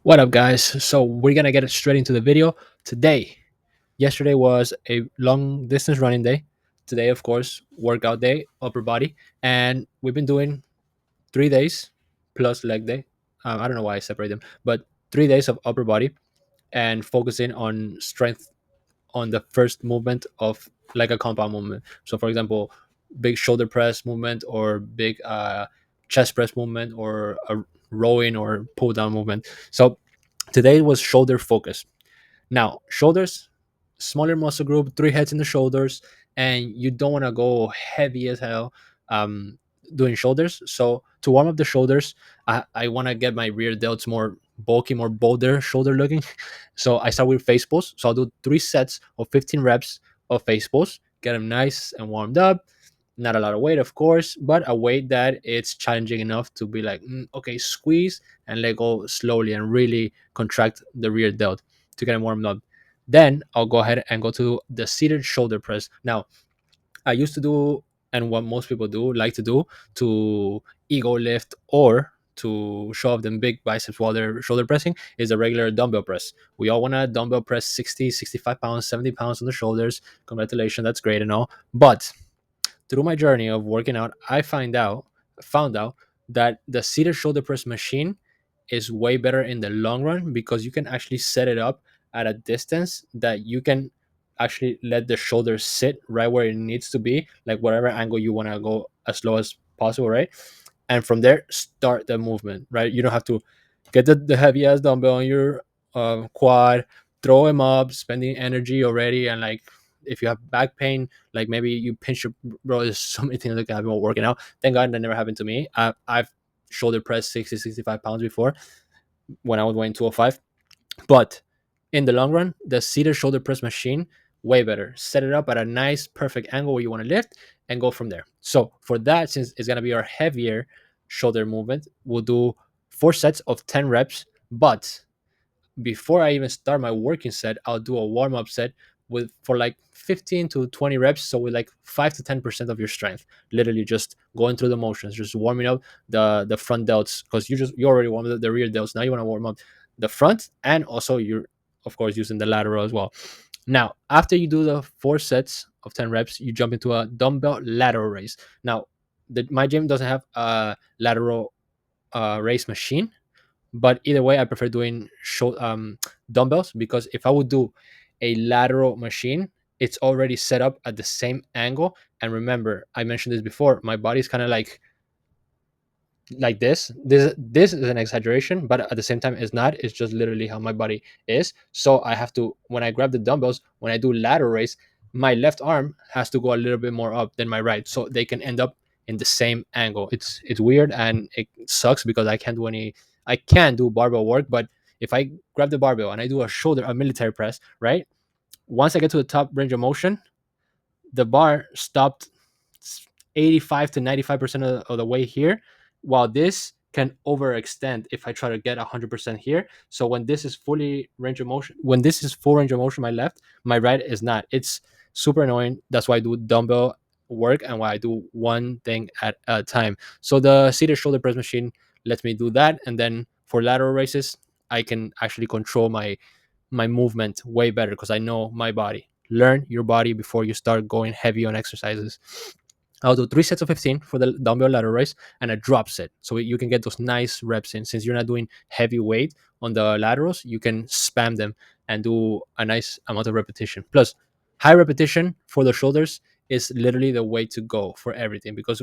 What up, guys? So we're gonna get straight into the video today. Yesterday was a long distance running day. Today, of course, workout day, upper body, and we've been doing 3 days plus leg day. I don't know why I separate them, but 3 days of upper body and focusing on strength on the first movement of like a compound movement. So, for example, big shoulder press movement or big chest press movement or a rowing or pull down movement. So today was shoulder focus. Now, shoulders, smaller muscle group, three heads in the shoulders, and you don't want to go heavy as hell um, doing shoulders. So to warm up the shoulders, I want to get my rear delts more bulky, more bolder shoulder looking. So I start with face pulls. So I'll do 3 sets of 15 reps of face pulls, get them nice and warmed up. Not a lot of weight, of course, but a weight that it's challenging enough to be like, okay, squeeze and let go slowly and really contract the rear delt to get them warmed up. Then I'll go ahead and go to the seated shoulder press. Now, I used to do, and what most people do, like to do, to ego lift or to show off them big biceps while they're shoulder pressing is a regular dumbbell press. We all want to dumbbell press 60, 65 pounds, 70 pounds on the shoulders. Congratulations, that's great and all. But through my journey of working out, I found out that the seated shoulder press machine is way better in the long run because you can actually set it up at a distance that you can actually let the shoulder sit right where it needs to be, like whatever angle you want to go as low as possible, right? And from there, start the movement, right? You don't have to get the heavy ass dumbbell on your quad, throw him up, spending energy already, and like if you have back pain, like maybe you pinch your bro. There's so many things that can happen while working out. Thank God that never happened to me. I've shoulder pressed 60, 65 pounds before when I was weighing 205. But in the long run, the seated shoulder press machine, way better. Set it up at a nice, perfect angle where you want to lift and go from there. So for that, since it's going to be our heavier shoulder movement, we'll do 4 sets of 10 reps. But before I even start my working set, I'll do a warm up set with for like 15 to 20 reps. So with like 5 to 10% of your strength, literally just going through the motions, just warming up the front delts because you already warmed up the rear delts. Now you want to warm up the front and also you're of course using the lateral as well. Now, after you do the 4 sets of 10 reps, you jump into a dumbbell lateral raise. Now, my gym doesn't have a lateral raise machine, but either way, I prefer doing dumbbells because if I would do a lateral machine, it's already set up at the same angle. And remember, I mentioned this before. My body's kind of like this. This is an exaggeration, but at the same time, it's not. It's just literally how my body is. So I have to when I grab the dumbbells, when I do lateral raise, my left arm has to go a little bit more up than my right, so they can end up in the same angle. It's weird and it sucks because I can do barbell work, but if I grab the barbell and I do a military press, right? Once I get to the top range of motion, the bar stopped 85 to 95% of the way here, while this can overextend if I try to get 100% here. So when this is fully range of motion, when this is full range of motion, my left, my right is not. It's super annoying. That's why I do dumbbell work and why I do one thing at a time. So the seated shoulder press machine lets me do that. And then for lateral raises, I can actually control my movement way better because I know my body. Learn your body before you start going heavy on exercises. I'll do 3 sets of 15 for the dumbbell lateral raise and a drop set. So you can get those nice reps in. Since you're not doing heavy weight on the laterals, you can spam them and do a nice amount of repetition. Plus, high repetition for the shoulders is literally the way to go for everything because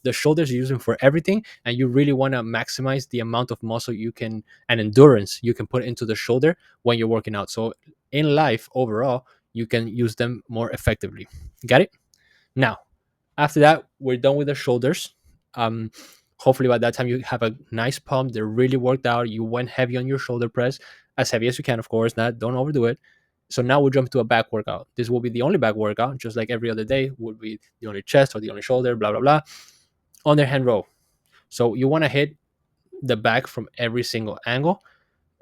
the shoulders you're using for everything and you really want to maximize the amount of muscle you can and endurance you can put into the shoulder when you're working out. So in life overall, you can use them more effectively. Got it? Now, after that, we're done with the shoulders. Um, Hopefully by that time you have a nice pump. They're really worked out. You went heavy on your shoulder press, as heavy as you can, of course. Not don't overdo it. So now we'll jump to a back workout. This will be the only back workout, just like every other day would be the only chest or the only shoulder, blah blah blah. Underhand row. So you want to hit the back from every single angle.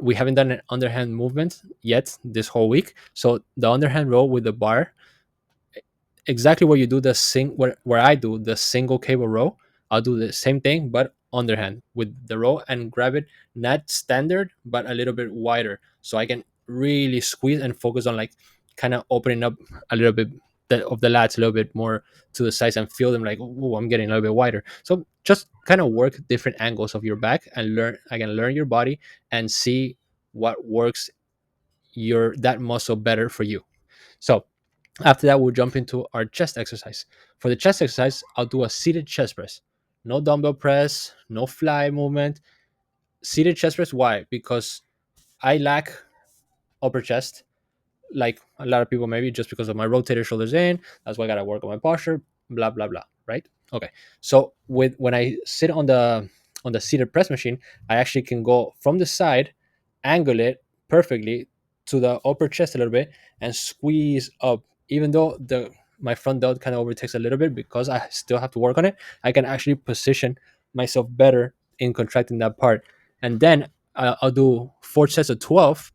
We haven't done an underhand movement yet this whole week. So the underhand row with the bar, exactly where you do where I do the single cable row, I'll do the same thing, but underhand with the row and grab it not standard but a little bit wider, so I can really squeeze and focus on like kind of opening up a little bit of the lats a little bit more to the sides and feel them like, oh, I'm getting a little bit wider. So just kind of work different angles of your back and learn your body and see what works your that muscle better for you. So after that, we'll jump into our chest exercise. For the chest exercise, I'll do a seated chest press. No dumbbell press, no fly movement. Seated chest press. Why? Because I lack upper chest, like a lot of people, maybe just because of my rotator shoulders in. That's why I gotta work on my posture. Blah blah blah. Right? Okay. So with when I sit on the seated press machine, I actually can go from the side, angle it perfectly to the upper chest a little bit, and squeeze up. Even though the my front delt kind of overtakes a little bit because I still have to work on it, I can actually position myself better in contracting that part. And then I'll do 4 sets of 12,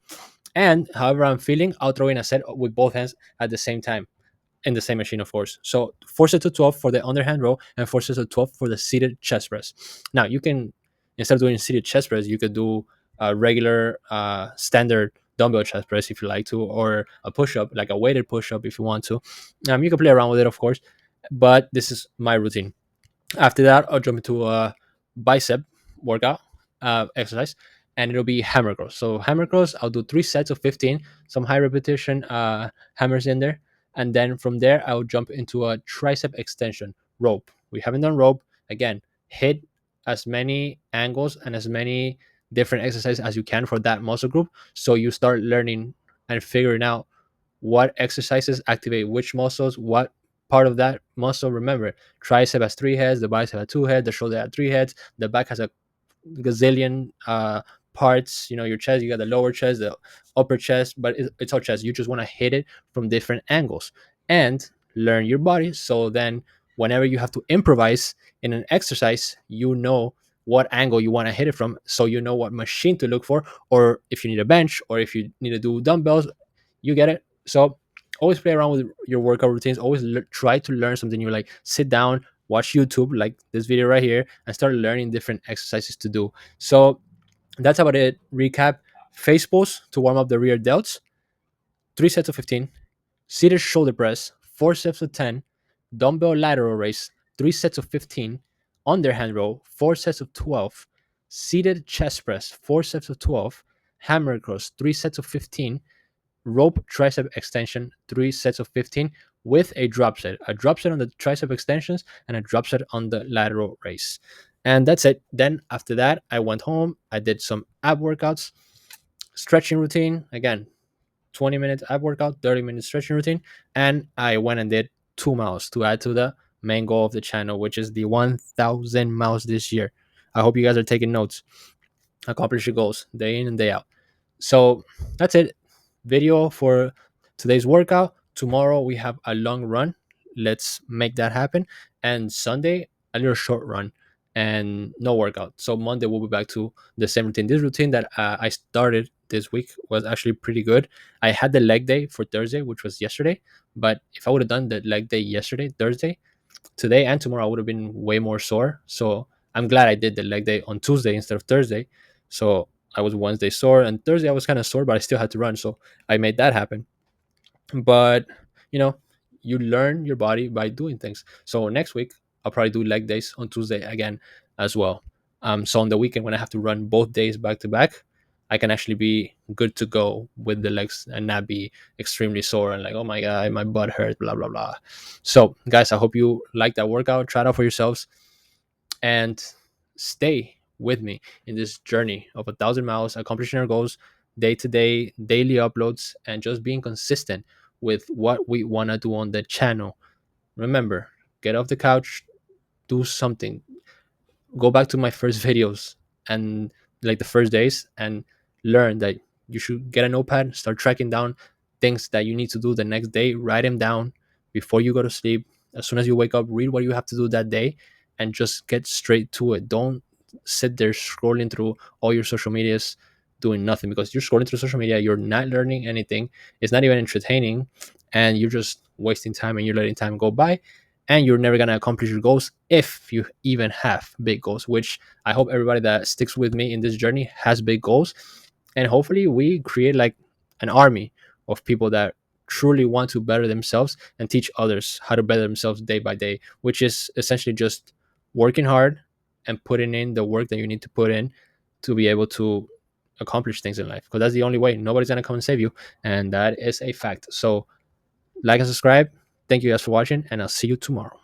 and however I'm feeling, I'll throw in a set with both hands at the same time in the same machine, of course. So 4 sets of 12 for the underhand row and 4 sets of 12 for the seated chest press. Now you can, instead of doing seated chest press, you could do a regular standard dumbbell chest press if you like to, or a push-up, like a weighted push-up if you want to. You can play around with it, of course, but this is my routine. After that, I'll jump into a bicep workout exercise, and it'll be hammer curls. So hammer curls, I'll do 3 sets of 15, some high repetition hammers in there, and then from there I'll jump into a tricep extension rope. We haven't done rope. Again, hit as many angles and as many different exercises as you can for that muscle group, so you start learning and figuring out what exercises activate which muscles, what part of that muscle. Remember, tricep has 3 heads, the bicep has 2 heads, the shoulder has 3 heads, the back has a gazillion parts. Your chest, you got the lower chest, the upper chest, but it's all chest. You just want to hit it from different angles and learn your body. So then, whenever you have to improvise in an exercise, you know what angle you want to hit it from, so you know what machine to look for, or if you need a bench, or if you need to do dumbbells, you get it. So always play around with your workout routines. Always try to learn something new. Like sit down, watch YouTube, like this video right here, and start learning different exercises to do. So that's about it. Recap: face pulls to warm up the rear delts, 3 sets of 15. Seated shoulder press, 4 sets of 10. Dumbbell lateral raise, 3 sets of 15. Underhand row, 4 sets of 12. Seated chest press, 4 sets of 12. Hammer curls, 3 sets of 15. Rope tricep extension, 3 sets of 15 with a drop set on the tricep extensions and a drop set on the lateral raise. And that's it. Then after that, I went home, I did some ab workouts, stretching routine, again, 20 minutes ab workout, 30 minutes stretching routine, and I went and did 2 miles to add to the main goal of the channel, which is the 1,000 miles this year. I hope you guys are taking notes. Accomplish your goals day in and day out. So that's it. Video for today's workout. Tomorrow we have a long run. Let's make that happen. And Sunday, a little short run and no workout. So Monday we'll be back to the same routine. This routine that I started this week was actually pretty good. I had the leg day for Thursday, which was yesterday. But if I would have done the leg day yesterday, Thursday, today and tomorrow, I would have been way more sore. So I'm glad I did the leg day on Tuesday instead of Thursday. So I was Wednesday sore, and Thursday I was kind of sore, but I still had to run. So I made that happen. But you know, you learn your body by doing things. So next week I'll probably do leg days on Tuesday again as well. So on the weekend when I have to run both days back to back, I can actually be good to go with the legs and not be extremely sore and like, oh my god, my butt hurts, blah blah blah. So guys, I hope you like that workout. Try it out for yourselves and stay with me in this journey of 1,000 miles, accomplishing our goals day to day, daily uploads, and just being consistent with what we want to do on the channel. Remember, get off the couch, do something, go back to my first videos and like the first days and learn that you should get a notepad, start tracking down things that you need to do the next day, write them down before you go to sleep. As soon as you wake up, read what you have to do that day and just get straight to it. Don't sit there scrolling through all your social medias doing nothing, because you're scrolling through social media, you're not learning anything, it's not even entertaining, and you're just wasting time and you're letting time go by. and you're never going to accomplish your goals if you even have big goals, which I hope everybody that sticks with me in this journey has big goals. And hopefully we create like an army of people that truly want to better themselves and teach others how to better themselves day by day, which is essentially just working hard and putting in the work that you need to put in to be able to accomplish things in life, because that's the only way. Nobody's going to come and save you, and that is a fact. So like and subscribe. Thank you guys for watching, and I'll see you tomorrow.